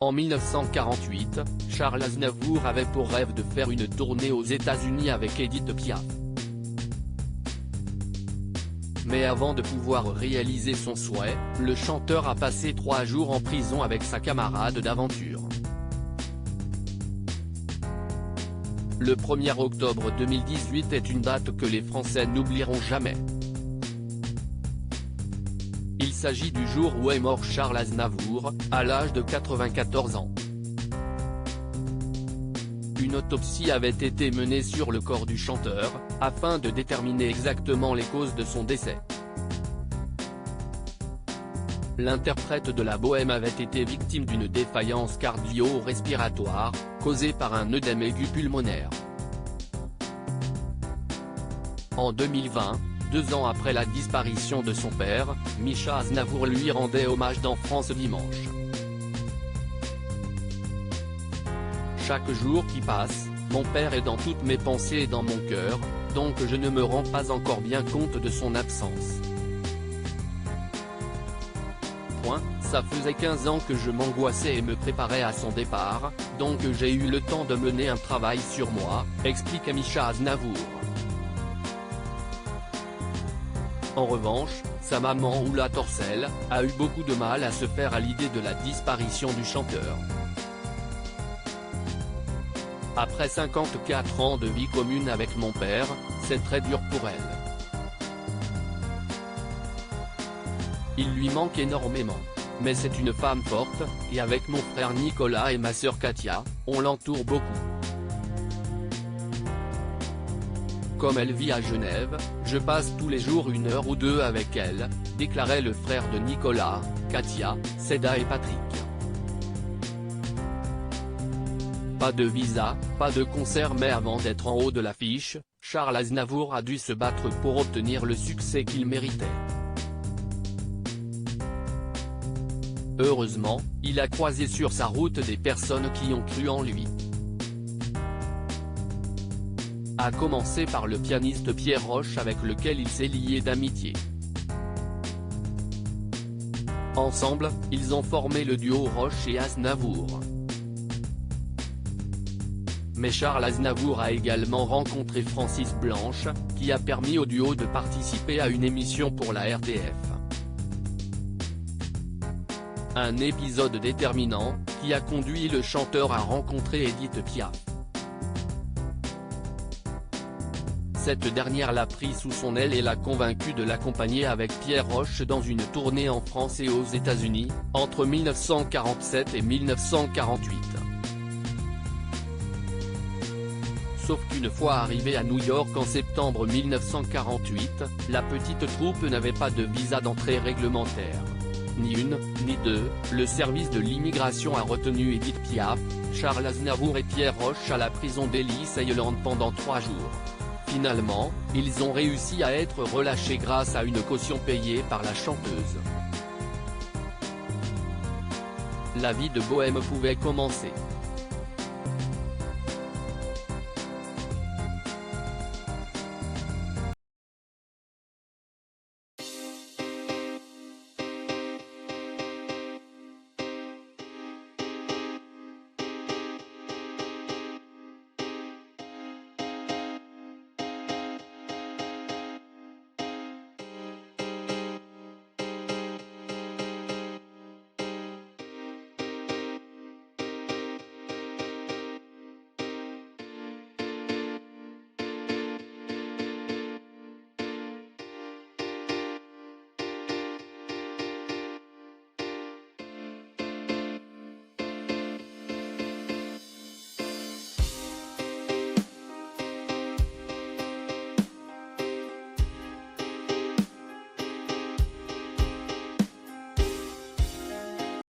En 1948, Charles Aznavour avait pour rêve de faire une tournée aux États-Unis avec Édith Piaf. Mais avant de pouvoir réaliser son souhait, le chanteur a passé 3 jours en prison avec sa camarade d'aventure. Le 1er octobre 2018 est une date que les Français n'oublieront jamais. Il s'agit du jour où est mort Charles Aznavour, à l'âge de 94 ans. Une autopsie avait été menée sur le corps du chanteur, afin de déterminer exactement les causes de son décès. L'interprète de la Bohème avait été victime d'une défaillance cardio-respiratoire, causée par un œdème aigu pulmonaire. En 2020, 2 ans après la disparition de son père, Micha Aznavour lui rendait hommage dans France Dimanche. Chaque jour qui passe, mon père est dans toutes mes pensées et dans mon cœur, donc je ne me rends pas encore bien compte de son absence. Ça faisait 15 ans que je m'angoissais et me préparais à son départ, donc j'ai eu le temps de mener un travail sur moi, explique Micha Aznavour. En revanche, sa maman Oula Torcel a eu beaucoup de mal à se faire à l'idée de la disparition du chanteur. Après 54 ans de vie commune avec mon père, c'est très dur pour elle. Il lui manque énormément. Mais c'est une femme forte, et avec mon frère Nicolas et ma sœur Katia, on l'entoure beaucoup. Comme elle vit à Genève, je passe tous les jours 1 heure ou 2 avec elle, déclarait le frère de Nicolas, Katia, Seda et Patrick. Pas de visa, pas de concert, mais avant d'être en haut de l'affiche, Charles Aznavour a dû se battre pour obtenir le succès qu'il méritait. Heureusement, il a croisé sur sa route des personnes qui ont cru en lui. À commencer par le pianiste Pierre Roche avec lequel il s'est lié d'amitié. Ensemble, ils ont formé le duo Roche et Aznavour. Mais Charles Aznavour a également rencontré Francis Blanche, qui a permis au duo de participer à une émission pour la RTF. Un épisode déterminant, qui a conduit le chanteur à rencontrer Édith Piaf. Cette dernière l'a pris sous son aile et l'a convaincu de l'accompagner avec Pierre Roche dans une tournée en France et aux États-Unis, entre 1947 et 1948. Sauf qu'une fois arrivé à New York en septembre 1948, la petite troupe n'avait pas de visa d'entrée réglementaire. Ni une, ni deux, le service de l'immigration a retenu Édith Piaf, Charles Aznavour et Pierre Roche à la prison d'Ellis Island pendant 3 jours. Finalement, ils ont réussi à être relâchés grâce à une caution payée par la chanteuse. La vie de bohème pouvait commencer.